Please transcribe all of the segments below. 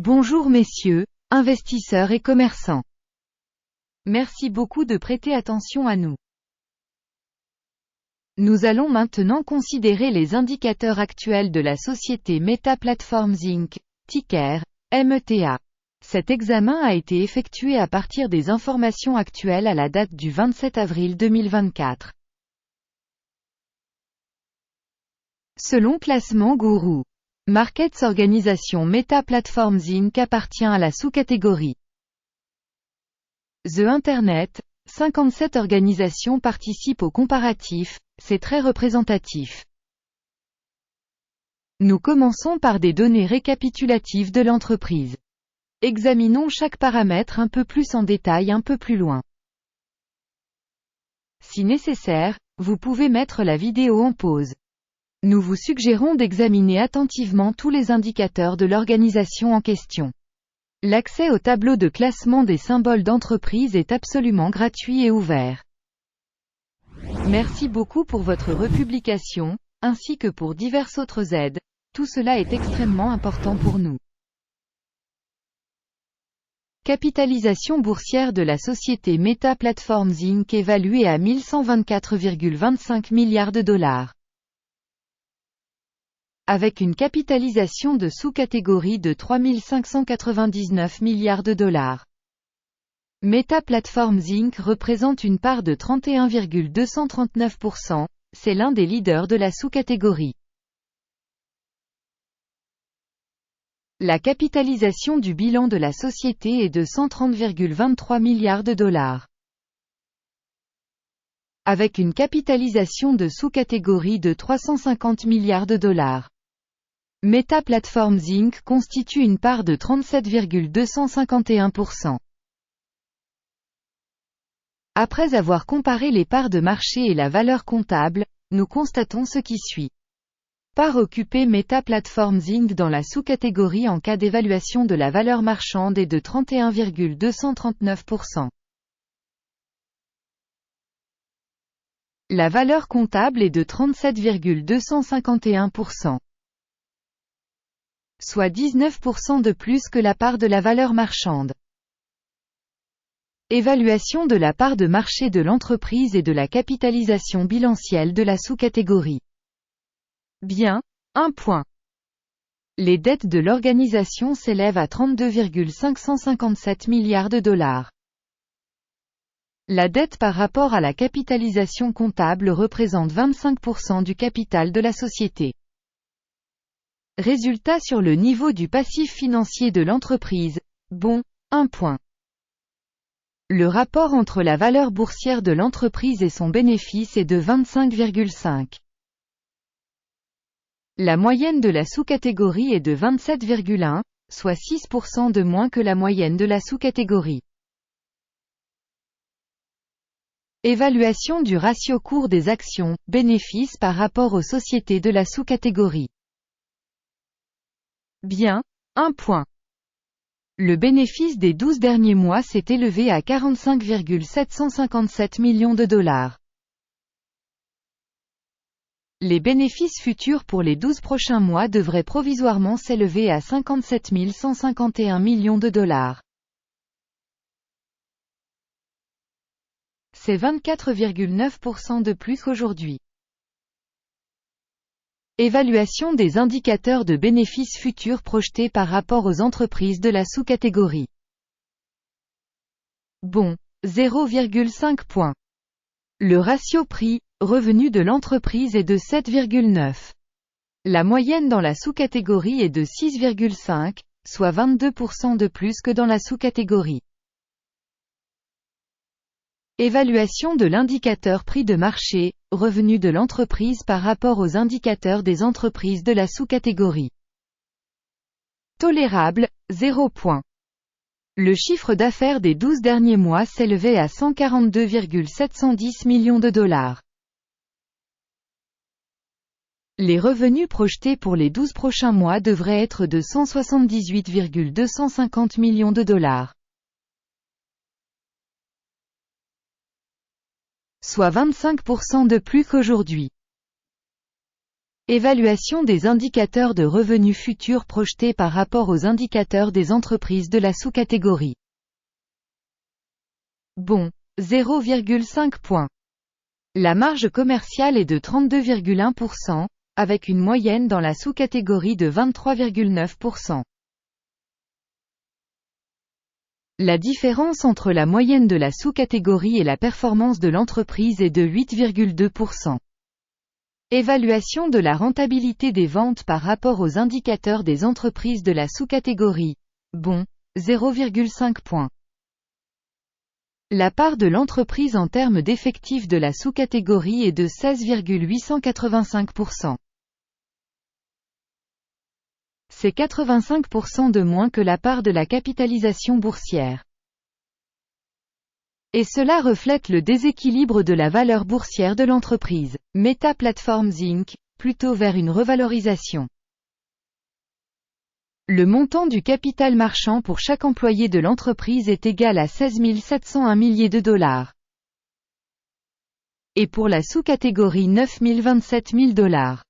Bonjour messieurs, investisseurs et commerçants. Merci beaucoup de prêter attention à nous. Nous allons maintenant considérer les indicateurs actuels de la société Meta Platforms Inc., ticker META. Cet examen a été effectué à partir des informations actuelles à la date du 27 avril 2024. Selon Classement Guru Markets Organisation Meta Platforms Inc. appartient à la sous-catégorie The Internet. 57 organisations participent au comparatif, c'est très représentatif. Nous commençons par des données récapitulatives de l'entreprise. Examinons chaque paramètre un peu plus en détail un peu plus loin. Si nécessaire, vous pouvez mettre la vidéo en pause. Nous vous suggérons d'examiner attentivement tous les indicateurs de l'organisation en question. L'accès au tableau de classement des symboles d'entreprise est absolument gratuit et ouvert. Merci beaucoup pour votre republication, ainsi que pour diverses autres aides. Tout cela est extrêmement important pour nous. Capitalisation boursière de la société Meta Platforms Inc. évaluée à 1124,25 milliards de dollars. Avec une capitalisation de sous-catégorie de 3599 milliards de dollars. Meta Platforms Inc. représente une part de 31,239%, c'est l'un des leaders de la sous-catégorie. La capitalisation du bilan de la société est de 130,23 milliards de dollars. Avec une capitalisation de sous-catégorie de 350 milliards de dollars. Meta Platforms Inc. constitue une part de 37,251%. Après avoir comparé les parts de marché et la valeur comptable, nous constatons ce qui suit. Part occupée Meta Platforms Inc. dans la sous-catégorie en cas d'évaluation de la valeur marchande est de 31,239%. La valeur comptable est de 37,251%. Soit 19% de plus que la part de la valeur marchande. Évaluation de la part de marché de l'entreprise et de la capitalisation bilancielle de la sous-catégorie. Bien, 1 point. Les dettes de l'organisation s'élèvent à 32,557 milliards de dollars. La dette par rapport à la capitalisation comptable représente 25% du capital de la société. Résultat sur le niveau du passif financier de l'entreprise. Bon, 1 point. Le rapport entre la valeur boursière de l'entreprise et son bénéfice est de 25,5. La moyenne de la sous-catégorie est de 27,1, soit 6% de moins que la moyenne de la sous-catégorie. Évaluation du ratio cours des actions, bénéfices par rapport aux sociétés de la sous-catégorie. Bien, 1 point. Le bénéfice des 12 derniers mois s'est élevé à 45,757 millions de dollars. Les bénéfices futurs pour les 12 prochains mois devraient provisoirement s'élever à 57 151 millions de dollars. C'est 24,9% de plus qu'aujourd'hui. Évaluation des indicateurs de bénéfices futurs projetés par rapport aux entreprises de la sous-catégorie. Bon, 0,5 points. Le ratio prix-revenu de l'entreprise est de 7,9. La moyenne dans la sous-catégorie est de 6,5, soit 22% de plus que dans la sous-catégorie. Évaluation de l'indicateur prix de marché, revenu de l'entreprise par rapport aux indicateurs des entreprises de la sous-catégorie. Tolérable, 0 point. Le chiffre d'affaires des 12 derniers mois s'élevait à 142,710 millions de dollars. Les revenus projetés pour les 12 prochains mois devraient être de 178,250 millions de dollars. Soit 25% de plus qu'aujourd'hui. Évaluation des indicateurs de revenus futurs projetés par rapport aux indicateurs des entreprises de la sous-catégorie. Bon, 0,5 points. La marge commerciale est de 32,1%, avec une moyenne dans la sous-catégorie de 23,9%. La différence entre la moyenne de la sous-catégorie et la performance de l'entreprise est de 8,2%. Évaluation de la rentabilité des ventes par rapport aux indicateurs des entreprises de la sous-catégorie. Bon, 0,5 points. La part de l'entreprise en termes d'effectifs de la sous-catégorie est de 16,885%. C'est 85% de moins que la part de la capitalisation boursière. Et cela reflète le déséquilibre de la valeur boursière de l'entreprise, Meta Platforms Inc., plutôt vers une revalorisation. Le montant du capital marchand pour chaque employé de l'entreprise est égal à 16 701 milliers de dollars. Et pour la sous-catégorie 9 027 000 dollars.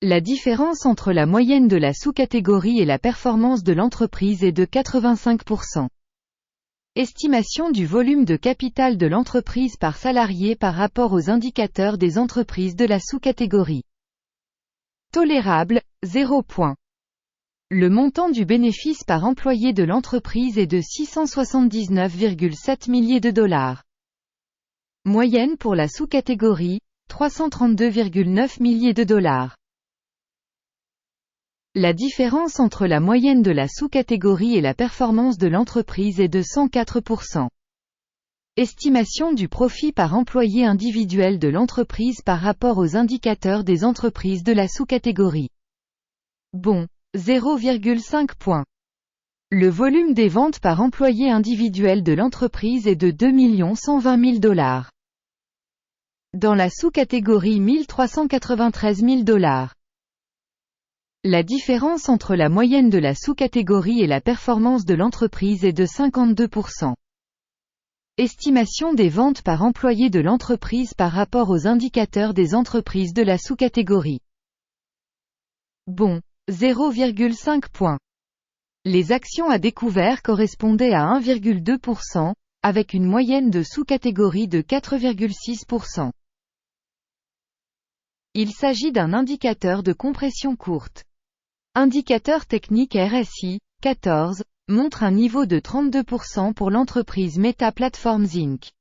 La différence entre la moyenne de la sous-catégorie et la performance de l'entreprise est de 85%. Estimation du volume de capital de l'entreprise par salarié par rapport aux indicateurs des entreprises de la sous-catégorie. Tolérable, 0 points. Le montant du bénéfice par employé de l'entreprise est de 679,7 milliers de dollars. Moyenne pour la sous-catégorie, 332,9 milliers de dollars. La différence entre la moyenne de la sous-catégorie et la performance de l'entreprise est de 104%. Estimation du profit par employé individuel de l'entreprise par rapport aux indicateurs des entreprises de la sous-catégorie. Bon, 0,5 points. Le volume des ventes par employé individuel de l'entreprise est de 2 120 000 dollars. Dans la sous-catégorie 1 393 000 dollars. La différence entre la moyenne de la sous-catégorie et la performance de l'entreprise est de 52%. Estimation des ventes par employé de l'entreprise par rapport aux indicateurs des entreprises de la sous-catégorie. Bon, 0,5 points. Les actions à découvert correspondaient à 1,2%, avec une moyenne de sous-catégorie de 4,6%. Il s'agit d'un indicateur de compression courte. Indicateur technique RSI, 14, montre un niveau de 32% pour l'entreprise Meta Platforms Inc.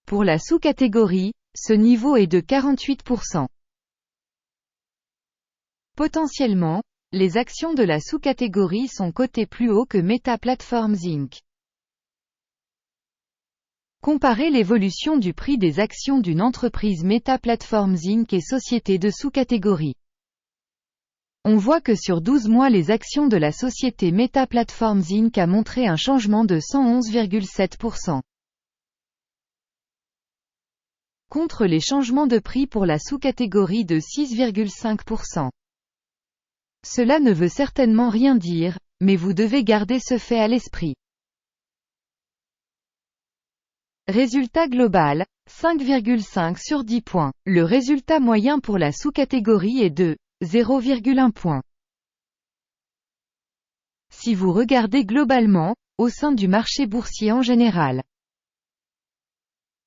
Pour la sous-catégorie, ce niveau est de 48%. Potentiellement, les actions de la sous-catégorie sont cotées plus haut que Meta Platforms Inc. Comparez l'évolution du prix des actions d'une entreprise Meta Platforms Inc. et société de sous-catégorie. On voit que sur 12 mois les actions de la société Meta Platforms Inc. a montré un changement de 111,7%. Contre les changements de prix pour la sous-catégorie de 6,5%. Cela ne veut certainement rien dire, mais vous devez garder ce fait à l'esprit. Résultat global, 5,5 sur 10 points. Le résultat moyen pour la sous-catégorie est de 0,1 point. Si vous regardez globalement, au sein du marché boursier en général.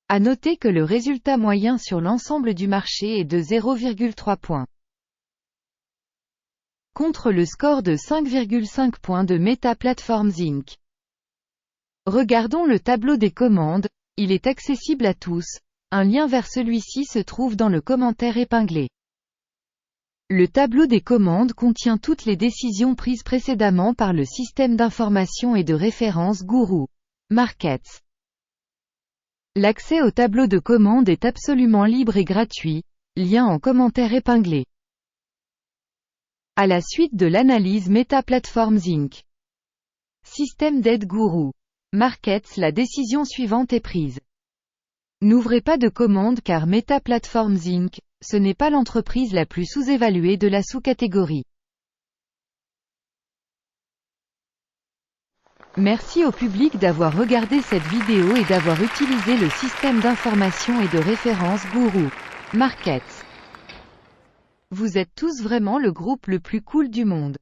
À noter que le résultat moyen sur l'ensemble du marché est de 0,3 points. Contre le score de 5,5 points de Meta Platforms Inc. Regardons le tableau des commandes, il est accessible à tous, un lien vers celui-ci se trouve dans le commentaire épinglé. Le tableau des commandes contient toutes les décisions prises précédemment par le système d'information et de référence Guru Markets. L'accès au tableau de commandes est absolument libre et gratuit, lien en commentaire épinglé. À la suite de l'analyse Meta Platforms Inc. Système d'aide Guru Markets, la décision suivante est prise. N'ouvrez pas de commande car Meta Platforms Inc., ce n'est pas l'entreprise la plus sous-évaluée de la sous-catégorie. Merci au public d'avoir regardé cette vidéo et d'avoir utilisé le système d'information et de référence Guru. Markets. Vous êtes tous vraiment le groupe le plus cool du monde.